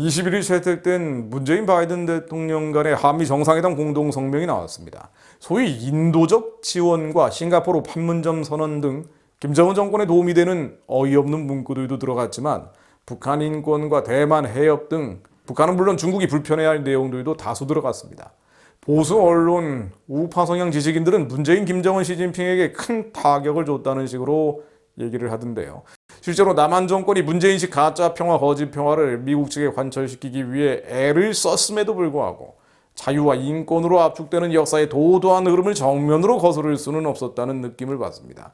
21일 채택된 문재인 바이든 대통령 간의 한미 정상회담 공동성명이 나왔습니다. 소위 인도적 지원과 싱가포르 판문점 선언 등 김정은 정권에 도움이 되는 어이없는 문구들도 들어갔지만 북한 인권과 대만 해협 등 북한은 물론 중국이 불편해할 내용들도 다수 들어갔습니다. 보수 언론, 우파 성향 지식인들은 문재인, 김정은, 시진핑에게 큰 타격을 줬다는 식으로 얘기를 하던데요. 실제로 남한 정권이 문재인식 가짜 평화, 거짓 평화를 미국 측에 관철시키기 위해 애를 썼음에도 불구하고 자유와 인권으로 압축되는 역사의 도도한 흐름을 정면으로 거스를 수는 없었다는 느낌을 받습니다.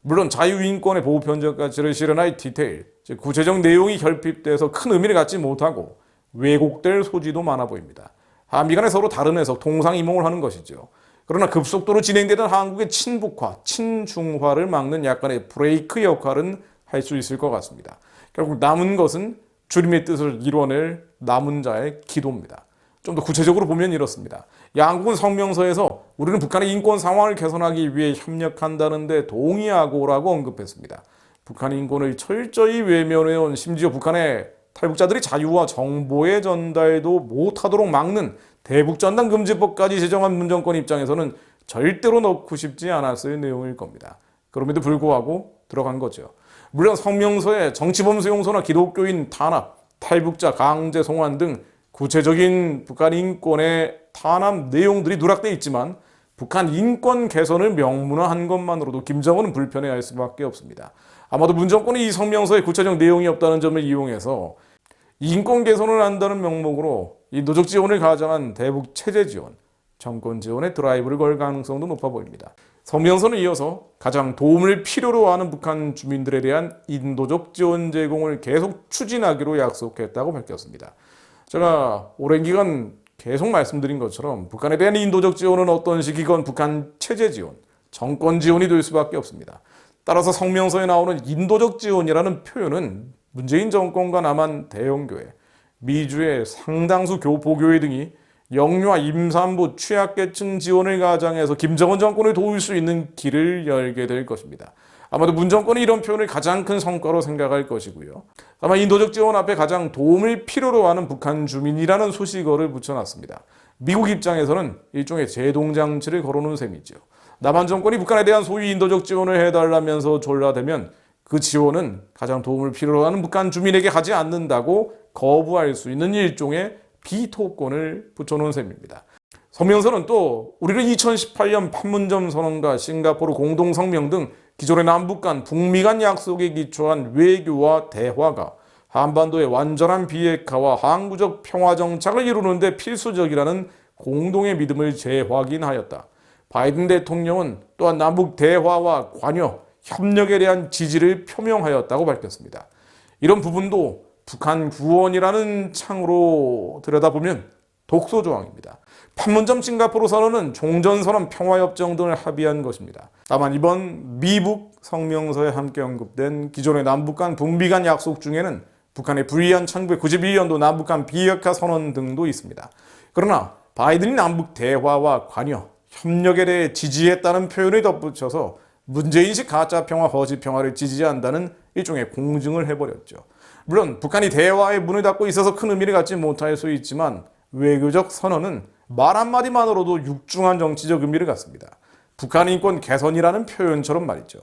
물론 자유인권의 보호 편적 가치를 실현할 디테일, 즉 구체적 내용이 결핍돼서 큰 의미를 갖지 못하고 왜곡될 소지도 많아 보입니다. 한미 간에 서로 다른 해석, 동상이몽을 하는 것이죠. 그러나 급속도로 진행되던 한국의 친북화, 친중화를 막는 약간의 브레이크 역할은 할 수 있을 것 같습니다. 결국 남은 것은 주님의 뜻을 이뤄낼 남은 자의 기도입니다. 좀 더 구체적으로 보면 이렇습니다. 양국은 성명서에서 우리는 북한의 인권 상황을 개선하기 위해 협력한다는데 동의하고라고 언급했습니다. 북한 인권을 철저히 외면해온, 심지어 북한의 탈북자들이 자유와 정보의 전달도 못하도록 막는 대북전단 금지법까지 제정한 문정권 입장에서는 절대로 넣고 싶지 않았을 내용일 겁니다. 그럼에도 불구하고 들어간 거죠. 물론 성명서에 정치범 수용소나 기독교인 탄압, 탈북자 강제 송환 등 구체적인 북한 인권의 탄압 내용들이 누락돼 있지만 북한 인권 개선을 명문화한 것만으로도 김정은은 불편해할 수밖에 없습니다. 아마도 문 정권이 이 성명서에 구체적 내용이 없다는 점을 이용해서 인권 개선을 한다는 명목으로 이 노적 지원을 가장한 대북 체제 지원, 정권 지원에 드라이브를 걸 가능성도 높아 보입니다. 성명서는 이어서 가장 도움을 필요로 하는 북한 주민들에 대한 인도적 지원 제공을 계속 추진하기로 약속했다고 밝혔습니다. 제가 오랜 기간 계속 말씀드린 것처럼 북한에 대한 인도적 지원은 어떤 식이건 북한 체제 지원, 정권 지원이 될 수밖에 없습니다. 따라서 성명서에 나오는 인도적 지원이라는 표현은 문재인 정권과 남한 대형교회, 미주의 상당수 보교회 등이 영유아, 임산부, 취약계층 지원을 가장해서 김정은 정권을 도울 수 있는 길을 열게 될 것입니다. 아마도 문 정권이 이런 표현을 가장 큰 성과로 생각할 것이고요. 아마 인도적 지원 앞에 가장 도움을 필요로 하는 북한 주민이라는 수식어를 붙여놨습니다. 미국 입장에서는 일종의 제동장치를 걸어놓은 셈이죠. 남한 정권이 북한에 대한 소위 인도적 지원을 해달라면서 졸라대면 그 지원은 가장 도움을 필요로 하는 북한 주민에게 가지 않는다고 거부할 수 있는 일종의 비토권을 붙여놓은 셈입니다. 성명서는 또 우리는 2018년 판문점 선언과 싱가포르 공동성명 등 기존의 남북 간, 북미 간 약속에 기초한 외교와 대화가 한반도의 완전한 비핵화와 항구적 평화 정착을 이루는 데 필수적이라는 공동의 믿음을 재확인하였다. 바이든 대통령은 또한 남북 대화와 관여, 협력에 대한 지지를 표명하였다고 밝혔습니다. 이런 부분도 북한 구원이라는 창으로 들여다보면 독소조항입니다. 판문점 싱가포르 선언은 종전선언, 평화협정 등을 합의한 것입니다. 다만 이번 미북 성명서에 함께 언급된 기존의 남북 간, 북미 간 약속 중에는 북한의 불의한 1991년도 남북 간 비핵화 선언 등도 있습니다. 그러나 바이든이 남북 대화와 관여, 협력에 대해 지지했다는 표현을 덧붙여서 문재인식 가짜 평화, 거짓 평화를 지지한다는 일종의 공증을 해버렸죠. 물론 북한이 대화의 문을 닫고 있어서 큰 의미를 갖지 못할 수 있지만 외교적 선언은 말 한마디만으로도 육중한 정치적 의미를 갖습니다. 북한 인권 개선이라는 표현처럼 말이죠.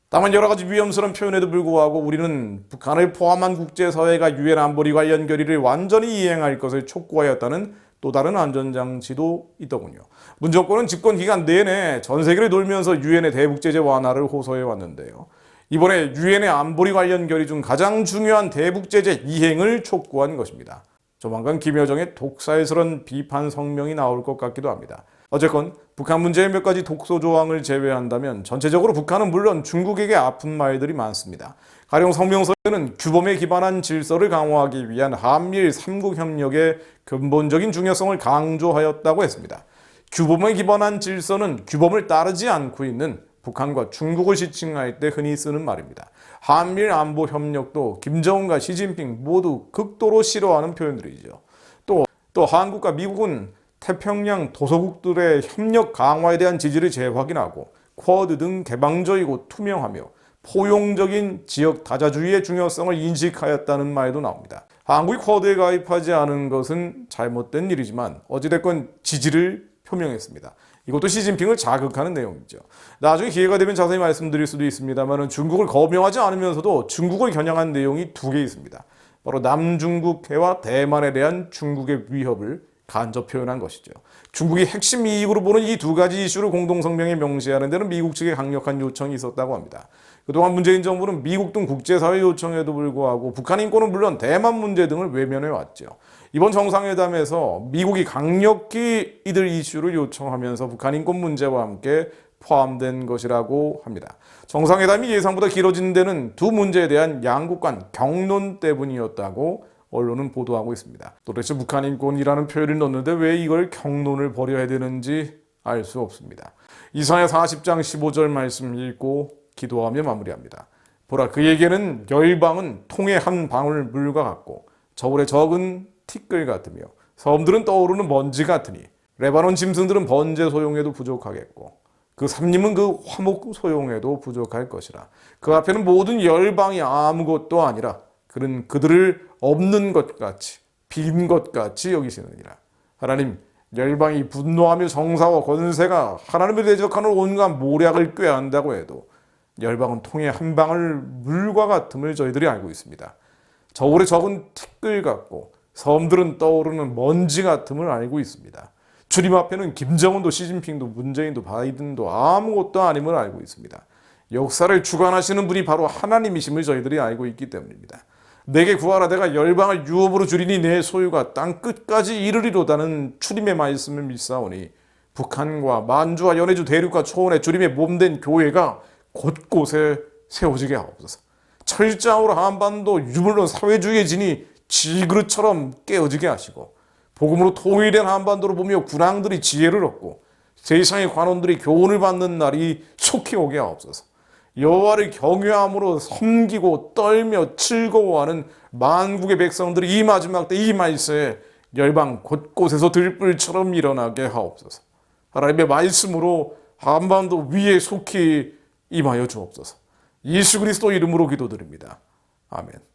다만 여러 가지 위험스러운 표현에도 불구하고 우리는 북한을 포함한 국제사회가 유엔 안보리 관련 결의를 완전히 이행할 것을 촉구하였다는 또 다른 안전장치도 있더군요. 문 정권은 집권 기간 내내 전 세계를 돌면서 유엔의 대북제재 완화를 호소해 왔는데요. 이번에 유엔의 안보리 관련 결의 중 가장 중요한 대북제재 이행을 촉구한 것입니다. 조만간 김여정의 독살스런 비판 성명이 나올 것 같기도 합니다. 어쨌건 북한 문제의 몇 가지 독소 조항을 제외한다면 전체적으로 북한은 물론 중국에게 아픈 말들이 많습니다. 가령 성명서에는 규범에 기반한 질서를 강화하기 위한 한미일 3국 협력의 근본적인 중요성을 강조하였다고 했습니다. 규범에 기반한 질서는 규범을 따르지 않고 있는 북한과 중국을 지칭할 때 흔히 쓰는 말입니다. 한미일 안보 협력도 김정은과 시진핑 모두 극도로 싫어하는 표현들이죠. 또 한국과 미국은 태평양 도서국들의 협력 강화에 대한 지지를 재확인하고 쿼드 등 개방적이고 투명하며 포용적인 지역 다자주의의 중요성을 인식하였다는 말도 나옵니다. 한국이 쿼드에 가입하지 않은 것은 잘못된 일이지만 어찌됐건 지지를 표명했습니다. 이것도 시진핑을 자극하는 내용이죠. 나중에 기회가 되면 자세히 말씀드릴 수도 있습니다만 중국을 거명하지 않으면서도 중국을 겨냥한 내용이 두 개 있습니다. 바로 남중국해와 대만에 대한 중국의 위협을 간접 표현한 것이죠. 중국이 핵심 이익으로 보는 이 두 가지 이슈를 공동성명에 명시하는 데는 미국 측의 강력한 요청이 있었다고 합니다. 그동안 문재인 정부는 미국 등 국제사회 요청에도 불구하고 북한 인권은 물론 대만 문제 등을 외면해 왔죠. 이번 정상회담에서 미국이 강력히 이들 이슈를 요청하면서 북한 인권 문제와 함께 포함된 것이라고 합니다. 정상회담이 예상보다 길어진 데는 두 문제에 대한 양국 간 격론 때문이었다고 언론은 보도하고 있습니다. 도대체 북한 인권이라는 표현을 넣는데 왜 이걸 격론을 벌여야 되는지 알 수 없습니다. 이사야 40장 15절 말씀 읽고 기도하며 마무리합니다. 보라, 그에게는 열방은 통의 한 방울 물과 같고 저울의 적은 티끌 같으며 섬들은 떠오르는 먼지 같으니 레바논 짐승들은 번제 소용에도 부족하겠고 그 삼림은 그 화목 소용에도 부족할 것이라. 그 앞에는 모든 열방이 아무것도 아니라 그는 그들을 없는 것 같이 빈 것 같이 여기시느니라. 하나님, 열방이 분노하며 정사와 권세가 하나님을 대적하는 온갖 모략을 꾀한다고 해도 열방은 통에 한 방울 물과 같음을 저희들이 알고 있습니다. 저울에 적은 티끌 같고 섬들은 떠오르는 먼지 같음을 알고 있습니다. 주님 앞에는 김정은도 시진핑도 문재인도 바이든도 아무것도 아님을 알고 있습니다. 역사를 주관하시는 분이 바로 하나님이심을 저희들이 알고 있기 때문입니다. 내게 구하라, 내가 열방을 유업으로 주리니 내 소유가 땅 끝까지 이르리로다는 주님의 말씀을 믿사오니 북한과 만주와 연해주 대륙과 초원에 주님의 몸된 교회가 곳곳에 세워지게 하옵소서. 철저으로 한반도 유물론 사회주의의 진이 지그릇처럼 깨어지게 하시고 복음으로 통일된 한반도를 보며 군왕들이 지혜를 얻고 세상의 관원들이 교훈을 받는 날이 속히 오게 하옵소서. 여호와를 경외함으로 섬기고 떨며 즐거워하는 만국의 백성들이 이 마지막 때 이 말세에 열방 곳곳에서 들불처럼 일어나게 하옵소서. 하나님의 말씀으로 한반도 위에 속히 임하여 주옵소서. 예수 그리스도 이름으로 기도드립니다. 아멘.